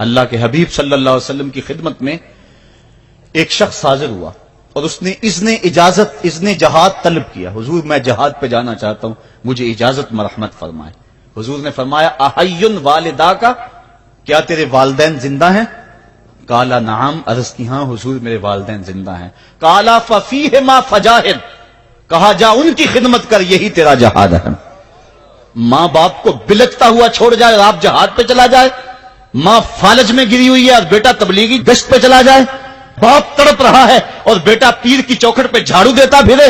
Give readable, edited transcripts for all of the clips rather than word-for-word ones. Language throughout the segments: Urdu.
اللہ کے حبیب صلی اللہ علیہ وسلم کی خدمت میں ایک شخص حاضر ہوا اور اس نے اذن جہاد طلب کیا. حضور میں جہاد پہ جانا چاہتا ہوں, مجھے اجازت مرحمت فرمائے. حضور نے فرمایا احیٌ والدا کا, کیا تیرے والدین زندہ ہیں؟ قالا نعم, عرض کی ہاں حضور میرے والدین زندہ ہیں. قالا ففیہما فجاہد, کہا جا ان کی خدمت کر, یہی تیرا جہاد ہے. ماں باپ کو بلکتا ہوا چھوڑ جائے اور آپ جہاد پہ چلا جائے, ماں فالج میں گری ہوئی ہے اور بیٹا تبلیغی گشت پہ چلا جائے, باپ تڑپ رہا ہے اور بیٹا پیر کی چوکھٹ پہ جھاڑو دیتا پھرے,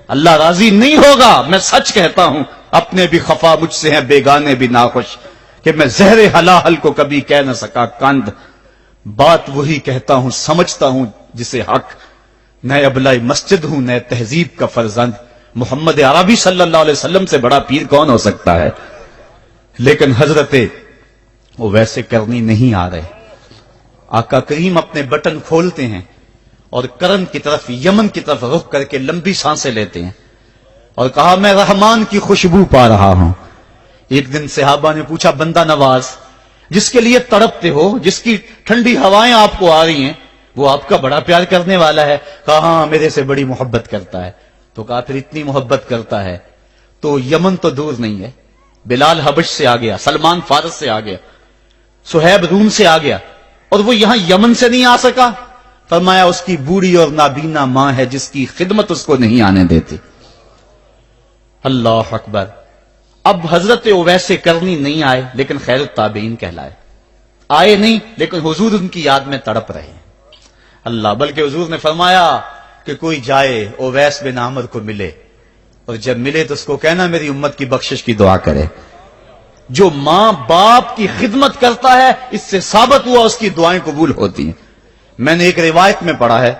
اللہ راضی نہیں ہوگا. میں سچ کہتا ہوں, اپنے بھی خفا مجھ سے ہیں بیگانے بھی ناخوش, کہ میں زہر حلاحل کو کبھی کہہ نہ سکا کند. بات وہی کہتا ہوں سمجھتا ہوں جسے حق, نئے ابلائی مسجد ہوں نئے تہذیب کا فرزند. محمد عربی صلی اللہ علیہ وسلم سے بڑا پیر کون ہو سکتا ہے؟ لیکن حضرت وہ ویسے کرنی نہیں آ رہے. آقا کریم اپنے بٹن کھولتے ہیں اور کرن کی طرف, یمن کی طرف رخ کر کے لمبی سانسیں لیتے ہیں اور کہا میں رحمان کی خوشبو پا رہا ہوں. ایک دن صحابہ نے پوچھا بندہ نواز جس کے لیے تڑپتے ہو, جس کی ٹھنڈی ہوائیں آپ کو آ رہی ہیں, وہ آپ کا بڑا پیار کرنے والا ہے؟ کہا ہاں میرے سے بڑی محبت کرتا ہے. تو کہا پھر اتنی محبت کرتا ہے تو یمن تو دور نہیں ہے, بلال حبش سے آ گیا, سلمان فارس سے آ گیا, سہیب روم سے آ گیا, اور وہ یہاں یمن سے نہیں آ سکا. فرمایا اس کی بوڑھی اور نابینا ماں ہے جس کی خدمت اس کو نہیں آنے دیتی. اللہ اکبر. اب حضرت اویس کرنی نہیں آئے لیکن خیر التابعین کہلائے. آئے نہیں لیکن حضور ان کی یاد میں تڑپ رہے. اللہ, بلکہ حضور نے فرمایا کہ کوئی جائے اویس بن عامر کو ملے, اور جب ملے تو اس کو کہنا میری امت کی بخشش کی دعا کرے. جو ماں باپ کی خدمت کرتا ہے اس سے ثابت ہوا اس کی دعائیں قبول ہوتی ہیں. میں نے ایک روایت میں پڑھا ہے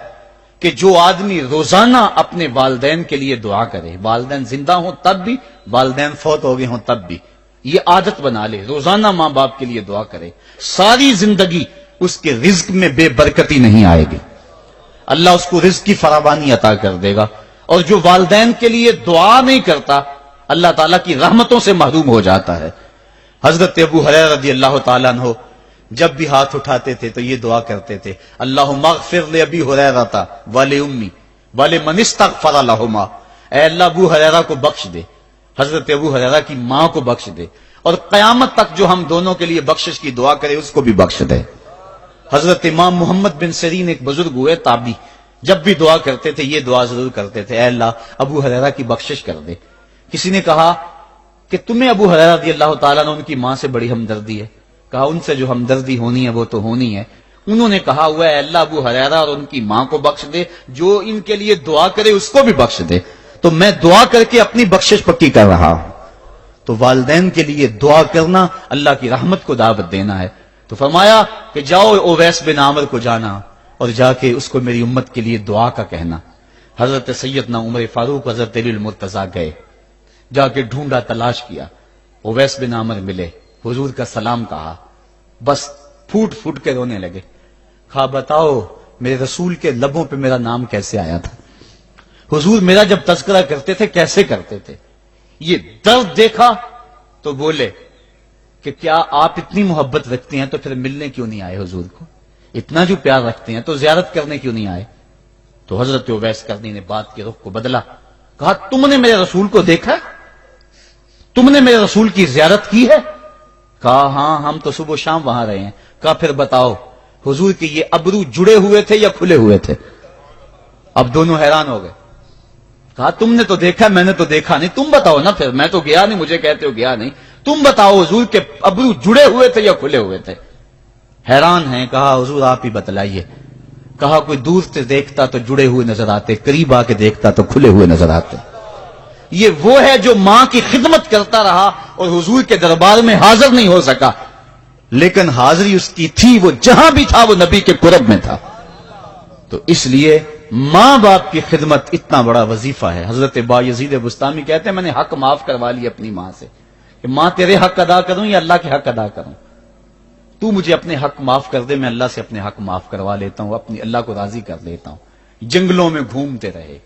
کہ جو آدمی روزانہ اپنے والدین کے لیے دعا کرے, والدین زندہ ہوں تب بھی, والدین فوت ہو گئے ہوں تب بھی, یہ عادت بنا لے, روزانہ ماں باپ کے لیے دعا کرے, ساری زندگی اس کے رزق میں بے برکتی نہیں آئے گی, اللہ اس کو رزق کی فراوانی عطا کر دے گا. اور جو والدین کے لیے دعا نہیں کرتا اللہ تعالیٰ کی رحمتوں سے محروم ہو جاتا ہے. حضرت ابو ہریرہ رضی اللہ تعالیٰ عنہ جب بھی ہاتھ اٹھاتے تھے تو یہ دعا کرتے تھے, اللہم اغفر لابی ہریرہ ولأمی ولمن استغفر لہما, اے اللہ ابو ہریرہ کو بخش دے, حضرت ابو ہریرہ کی ماں کو بخش دے, اور قیامت تک جو ہم دونوں کے لیے بخشش کی دعا کرے اس کو بھی بخش دے. حضرت امام محمد بن سیرین ایک بزرگ ہوئے تابعی, جب بھی دعا کرتے تھے یہ دعا ضرور کرتے تھے, اے اللہ ابو ہریرہ کی بخشش کر دے. کسی نے کہا کہ تمہیں ابو ہریرہ رضی اللہ تعالیٰ نے ان کی ماں سے بڑی ہمدردی ہے. کہا ان سے جو ہمدردی ہونی ہے وہ تو ہونی ہے. انہوں نے کہا ہوا ہے اللہ ابو ہریرہ اور ان کی ماں کو بخش دے, جو ان کے لیے دعا کرے اس کو بھی بخش دے. تو میں دعا کر کے اپنی بخشش پکی کر رہا ہوں. تو والدین کے لیے دعا کرنا اللہ کی رحمت کو دعوت دینا ہے. تو فرمایا کہ جاؤ اویس بن عامر کو جانا اور جا کے اس کو میری امت کے لیے دعا کا کہنا. حضرت سیدنا عمر فاروق حضرت علی المرتضیٰ گئے, جا کے ڈھونڈا تلاش کیا, اویس بن عامر ملے, حضور کا سلام کہا, بس پھوٹ پھوٹ کے رونے لگے. کہا بتاؤ میرے رسول کے لبوں پہ میرا نام کیسے آیا تھا, حضور میرا جب تذکرہ کرتے تھے کیسے کرتے تھے. یہ درد دیکھا تو بولے کہ کیا آپ اتنی محبت رکھتے ہیں تو پھر ملنے کیوں نہیں آئے حضور کو, اتنا جو پیار رکھتے ہیں تو زیارت کرنے کیوں نہیں آئے. تو حضرت اویس کرنی نے بات کے رخ کو بدلا, کہا تم نے میرے رسول کو دیکھا, تم نے میرے رسول کی زیارت کی ہے؟ کہا ہاں ہم تو صبح و شام وہاں رہے ہیں. کہا پھر بتاؤ حضور کے یہ ابرو جڑے ہوئے تھے یا کھلے ہوئے تھے؟ اب دونوں حیران ہو گئے. کہا تم نے تو دیکھا میں نے تو دیکھا نہیں, تم بتاؤ نا, پھر میں تو گیا نہیں, مجھے کہتے ہو گیا نہیں, تم بتاؤ حضور کے ابرو جڑے ہوئے تھے یا کھلے ہوئے تھے؟ حیران ہیں. کہا حضور آپ ہی بتلائیے. کہا کوئی دور سے دیکھتا تو جڑے ہوئے نظر آتے, قریب آ کے دیکھتا تو کھلے ہوئے نظر آتے. یہ وہ ہے جو ماں کی خدمت کرتا رہا اور حضور کے دربار میں حاضر نہیں ہو سکا, لیکن حاضری اس کی تھی, وہ جہاں بھی تھا وہ نبی کے قرب میں تھا. تو اس لیے ماں باپ کی خدمت اتنا بڑا وظیفہ ہے. حضرت بایزید بستامی کہتے ہیں میں نے حق معاف کروا لی اپنی ماں سے, کہ ماں تیرے حق ادا کروں یا اللہ کے حق ادا کروں, تو مجھے اپنے حق معاف کر دے, میں اللہ سے اپنے حق معاف کروا لیتا ہوں, اپنی اللہ کو راضی کر لیتا ہوں. جنگلوں میں گھومتے رہے,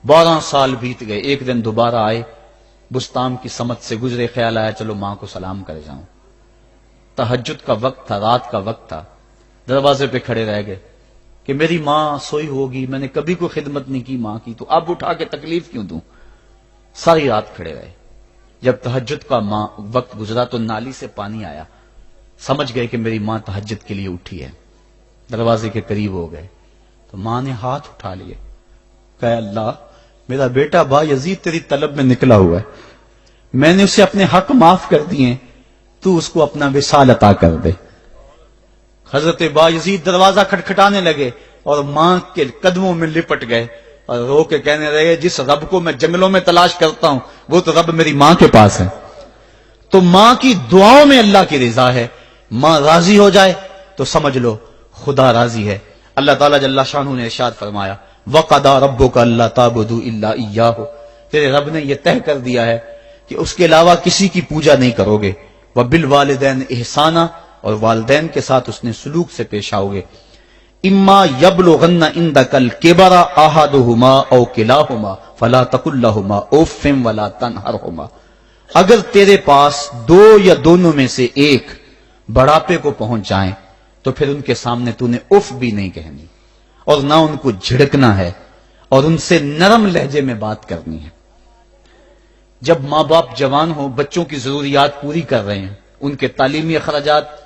12 سال بیت گئے. ایک دن دوبارہ آئے, بستان کی سمت سے گزرے, خیال آیا چلو ماں کو سلام کر جاؤں. تہجد کا وقت تھا، رات کا وقت تھا، دروازے پہ کھڑے رہ گئے کہ میری ماں سوئی ہوگی، میں نے کبھی کوئی خدمت نہیں کی ماں کی، تو اب اٹھا کے تکلیف کیوں دوں؟ ساری رات کھڑے رہے۔ جب تہجد کا وقت گزرا تو نالی سے پانی آیا، سمجھ گئے کہ میری ماں تہجد کے لیے اٹھی ہے، دروازے کے قریب ہو گئے تو ماں نے ہاتھ اٹھا لیے، کہا اللہ میرا بیٹا با یزید تیری طلب میں نکلا ہوا ہے، میں نے اسے اپنے حق معاف کر دیے، تو اس کو اپنا وصال عطا کر دے۔ حضرت با یزید دروازہ کھٹکھٹانے لگے اور ماں کے قدموں میں لپٹ گئے اور رو کے کہنے لگے جس رب کو میں جنگلوں میں تلاش کرتا ہوں وہ تو رب میری ماں کے پاس ہے۔ تو ماں کی دعاؤں میں اللہ کی رضا ہے، ماں راضی ہو جائے تو سمجھ لو خدا راضی ہے۔ اللہ تعالیٰ جل شانہ نے ارشاد فرمایا وَقَضَىٰ رَبُّكَ أَلَّا تَعْبُدُوا إِلَّا إِيَّاهُ، تیرے رب نے یہ طے کر دیا ہے کہ اس کے علاوہ کسی کی پوجا نہیں کرو گے، وَبِالْوَالِدَيْنِ إِحْسَانًا، اور والدین کے ساتھ اس نے سلوک سے پیش آؤ گے۔ اما یبلغن عندک الکبر احدہما او کلاہما فلا تقل لہما اف ولا تنہرہما، اگر تیرے پاس دو یا دونوں میں سے ایک بڑھاپے کو پہنچ جائیں تو پھر ان کے سامنے تو نے اف بھی نہیں کہنی اور نہ ان کو جھڑکنا ہے اور ان سے نرم لہجے میں بات کرنی ہے۔ جب ماں باپ جوان ہوں، بچوں کی ضروریات پوری کر رہے ہیں، ان کے تعلیمی اخراجات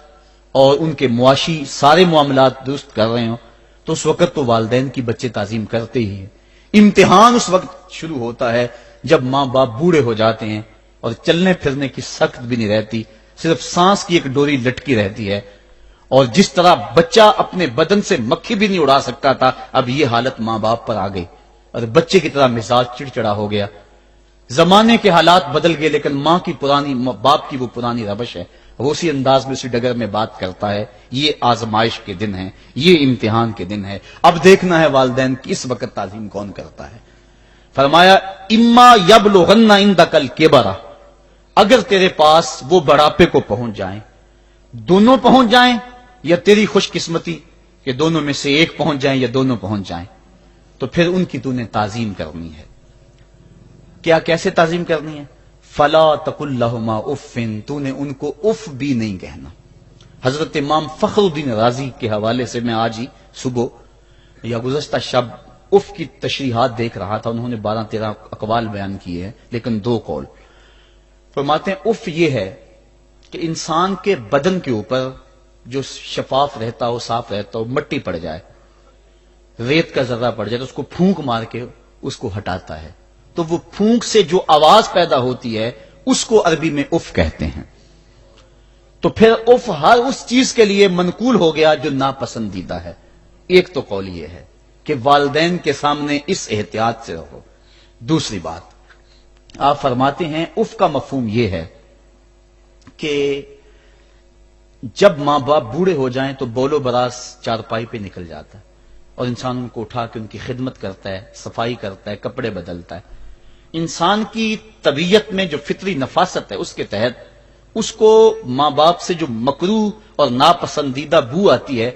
اور ان کے معاشی سارے معاملات درست کر رہے ہوں، تو اس وقت تو والدین کی بچے تعظیم کرتے ہی ہیں۔ امتحان اس وقت شروع ہوتا ہے جب ماں باپ بوڑھے ہو جاتے ہیں اور چلنے پھرنے کی سخت بھی نہیں رہتی، صرف سانس کی ایک ڈوری لٹکی رہتی ہے، اور جس طرح بچہ اپنے بدن سے مکھی بھی نہیں اڑا سکتا تھا، اب یہ حالت ماں باپ پر آ گئی اور بچے کی طرح مزاج چڑچڑا ہو گیا۔ زمانے کے حالات بدل گئے لیکن ماں کی پرانی، باپ کی وہ پرانی روش ہے، وہ اسی انداز میں اسی ڈگر میں بات کرتا ہے۔ یہ آزمائش کے دن ہیں، یہ امتحان کے دن ہے، اب دیکھنا ہے والدین کی اس وقت تعظیم کون کرتا ہے۔ فرمایا اما یبلغن عندک الکبر، اگر تیرے پاس وہ بڑھاپے کو پہنچ جائیں، دونوں پہنچ جائیں یا تیری خوش قسمتی کہ دونوں میں سے ایک پہنچ جائیں یا دونوں پہنچ جائیں، تو پھر ان کی تو نے تعظیم کرنی ہے۔ کیا کیسے تعظیم کرنی ہے؟ فلا تقل لہما اف، تو نے ان کو اف بھی نہیں کہنا۔ حضرت امام فخر الدین رازی کے حوالے سے میں آج ہی صبح یا گزشتہ شب اف کی تشریحات دیکھ رہا تھا، انہوں نے 12-13 اقوال بیان کیے ہیں لیکن 2 قول فرماتے ہیں۔ اف یہ ہے کہ انسان کے بدن کے اوپر جو شفاف رہتا ہو، صاف رہتا ہو، مٹی پڑ جائے، ریت کا ذرہ پڑ جائے تو اس کو پھونک مار کے اس کو ہٹاتا ہے، تو وہ پھونک سے جو آواز پیدا ہوتی ہے اس کو عربی میں اف کہتے ہیں۔ تو پھر اف ہر اس چیز کے لیے منقول ہو گیا جو ناپسندیدہ ہے۔ ایک تو قول یہ ہے کہ والدین کے سامنے اس احتیاط سے رہو۔ دوسری بات آپ فرماتے ہیں اف کا مفہوم یہ ہے کہ جب ماں باپ بوڑھے ہو جائیں تو بولو براس چارپائی پہ نکل جاتا ہے اور انسان ان کو اٹھا کے ان کی خدمت کرتا ہے، صفائی کرتا ہے، کپڑے بدلتا ہے۔ انسان کی طبیعت میں جو فطری نفاست ہے اس کے تحت اس کو ماں باپ سے جو مکروہ اور ناپسندیدہ بو آتی ہے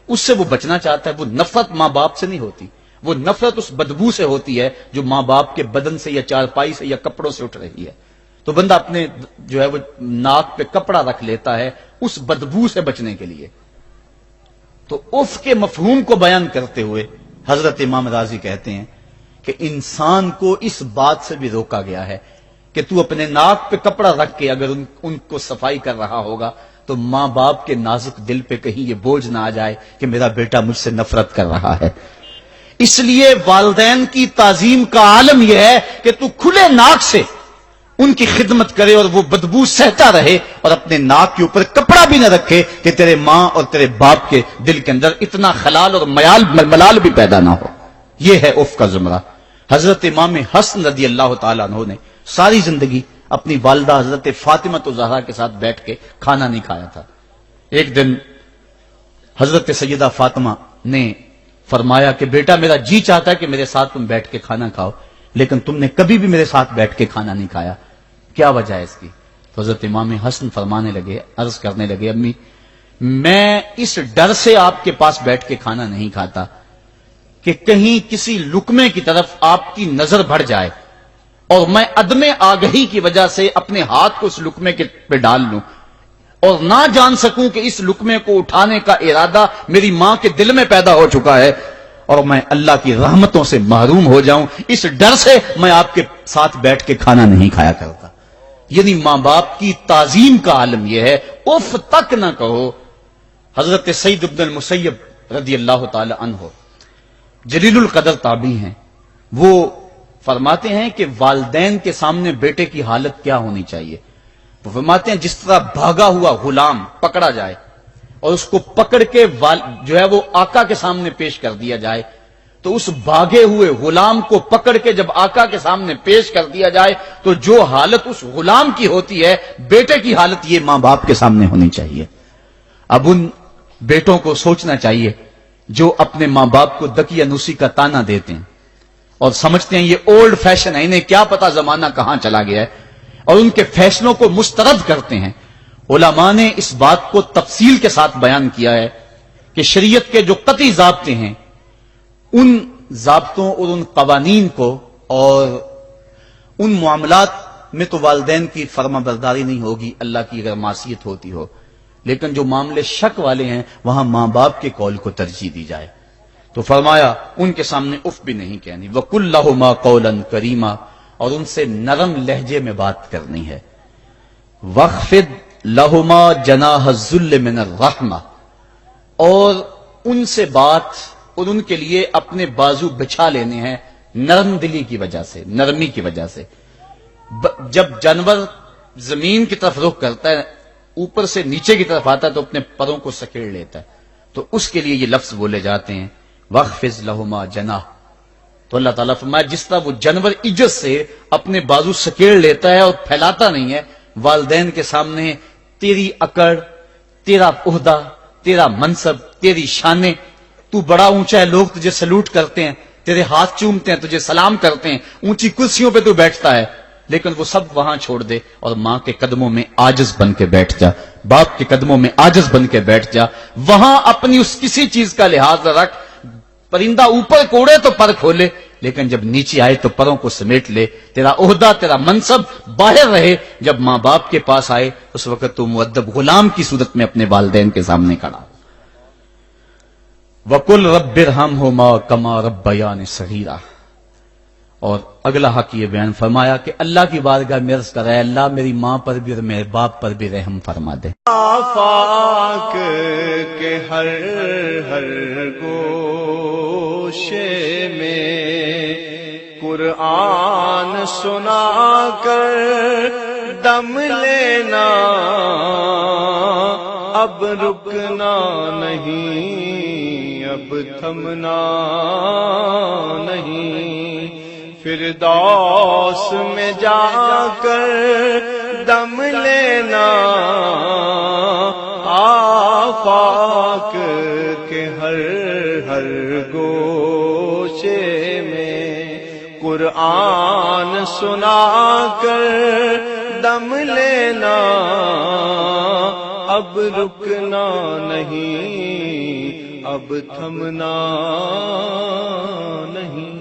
اس سے وہ بچنا چاہتا ہے۔ وہ نفرت ماں باپ سے نہیں ہوتی، وہ نفرت اس بدبو سے ہوتی ہے جو ماں باپ کے بدن سے یا چارپائی سے یا کپڑوں سے اٹھ رہی ہے۔ تو بندہ اپنے جو ہے وہ ناک پہ کپڑا رکھ لیتا ہے اس بدبو سے بچنے کے لیے۔ تو اف کے مفہوم کو بیان کرتے ہوئے حضرت امام رازی کہتے ہیں کہ انسان کو اس بات سے بھی روکا گیا ہے کہ تو اپنے ناک پہ کپڑا رکھ کے اگر ان کو صفائی کر رہا ہوگا تو ماں باپ کے نازک دل پہ کہیں یہ بوجھ نہ آ جائے کہ میرا بیٹا مجھ سے نفرت کر رہا ہے۔ اس لیے والدین کی تعظیم کا عالم یہ ہے کہ تو کھلے ناک سے ان کی خدمت کرے اور وہ بدبو سہتا رہے اور اپنے ناک کے اوپر کپڑا بھی نہ رکھے کہ تیرے ماں اور تیرے باپ کے دل کے اندر اتنا خلال اور ملال بھی پیدا نہ ہو۔ یہ ہے اف کا زمرہ۔ حضرت امام حسن رضی اللہ تعالیٰ عنہ نے ساری زندگی اپنی والدہ حضرت فاطمہ زہرا کے ساتھ بیٹھ کے کھانا نہیں کھایا تھا۔ ایک دن حضرت سیدہ فاطمہ نے فرمایا کہ بیٹا میرا جی چاہتا ہے کہ میرے ساتھ تم بیٹھ کے کھانا کھاؤ، لیکن تم نے کبھی بھی میرے ساتھ بیٹھ کے کھانا نہیں کھایا، کیا وجہ ہے اس کی؟ تو حضرت امام حسن فرمانے لگے، عرض کرنے لگے امی میں اس ڈر سے آپ کے پاس بیٹھ کے کھانا نہیں کھاتا کہ کہیں کسی لقمے کی طرف آپ کی نظر بڑھ جائے اور میں عدم آگہی کی وجہ سے اپنے ہاتھ کو اس لقمے کے پہ ڈال لوں اور نہ جان سکوں کہ اس لقمے کو اٹھانے کا ارادہ میری ماں کے دل میں پیدا ہو چکا ہے اور میں اللہ کی رحمتوں سے محروم ہو جاؤں، اس ڈر سے میں آپ کے ساتھ بیٹھ کے کھانا نہیں کھایا کرتا۔ یعنی ماں باپ کی تعظیم کا عالم یہ ہے، اف تک نہ کہو۔ حضرت سعید بن المسیب رضی اللہ تعالی عنہ جلیل القدر تابعی ہیں، وہ فرماتے ہیں کہ والدین کے سامنے بیٹے کی حالت کیا ہونی چاہیے۔ وہ فرماتے ہیں جس طرح بھاگا ہوا غلام پکڑا جائے اور اس کو پکڑ کے جو ہے وہ آقا کے سامنے پیش کر دیا جائے، تو اس بھاگے ہوئے غلام کو پکڑ کے جب آقا کے سامنے پیش کر دیا جائے تو جو حالت اس غلام کی ہوتی ہے، بیٹے کی حالت یہ ماں باپ کے سامنے ہونی چاہیے۔ اب ان بیٹوں کو سوچنا چاہیے جو اپنے ماں باپ کو دکیا نوسی کا تانا دیتے ہیں اور سمجھتے ہیں یہ اولڈ فیشن ہے، انہیں کیا پتا زمانہ کہاں چلا گیا ہے، اور ان کے فیصلوں کو مسترد کرتے ہیں۔ علماء نے اس بات کو تفصیل کے ساتھ بیان کیا ہے کہ شریعت کے جو قطعی ضابطے ہیں، ان ضابطوں اور ان قوانین کو اور ان معاملات میں تو والدین کی فرما برداری نہیں ہوگی، اللہ کی اگر معصیت ہوتی ہو، لیکن جو معاملے شک والے ہیں وہاں ماں باپ کے قول کو ترجیح دی جائے۔ تو فرمایا ان کے سامنے اف بھی نہیں کہنی، وَقُلْ لَهُمَا قَوْلًا كَرِيمًا، اور ان سے نرم لہجے میں بات کرنی ہے۔ وَاخْفِضْ لَهُمَا جَنَاحَ الذُّلِّ مِنَ الرَّحْمَةِ، اور ان سے بات اور ان کے لیے اپنے بازو بچھا لینے ہیں نرم دلی کی وجہ سے، نرمی کی وجہ سے۔ جب جانور زمین کی طرف رخ کرتا ہے، اوپر سے نیچے کی طرف آتا ہے تو اپنے پروں کو سکیڑ لیتا ہے، تو اس کے لیے یہ لفظ بولے جاتے ہیں وَاخْفِضْ لَهُمَا جَنَاحَ۔ تو اللہ تعالیٰ فرمایا جس طرح وہ جانور عزت سے اپنے بازو سکیڑ لیتا ہے اور پھیلاتا نہیں ہے، والدین کے سامنے تیری اکڑ، تیرا عہدہ، تیرا منصب، تیری شانیں، تو بڑا اونچا ہے، لوگ تجھے سلوٹ کرتے ہیں، تیرے ہاتھ چومتے ہیں، تجھے سلام کرتے ہیں، اونچی کرسیوں پہ تو بیٹھتا ہے، لیکن وہ سب وہاں چھوڑ دے اور ماں کے قدموں میں عاجز بن کے بیٹھ جا، باپ کے قدموں میں عاجز بن کے بیٹھ جا، وہاں اپنی اس کسی چیز کا لحاظ رکھ، پرندہ اوپر کوڑے تو پر کھولے، لیکن جب نیچے آئے تو پروں کو سمیٹ لے، تیرا عہدہ، تیرا منصب باہر رہے، جب ماں باپ کے پاس آئے اس وقت تو مؤدب غلام کی صورت میں اپنے والدین کے سامنے کھڑا۔ وَقُلْ رَبِّ ارْحَمْهُمَا كَمَا رَبَّيَانِ صَغِيرًا، اور اگلا حق یہ بیان فرمایا کہ اللہ کی بارگاہ میں عرض کر رہا ہے اللہ میری ماں پر بھی اور میرے باپ پر بھی رحم فرما دے۔ آفاق کے ہر ہر گوشے میں قرآن سنا کر دم لینا، اب رکنا نہیں، اب تھمنا نہیں، فردوس میں جا کر دم لینا، آفاق کے ہر ہر گوشے میں قرآن سنا کر دم لینا، اب رکنا نہیں، اب تھمنا نہیں۔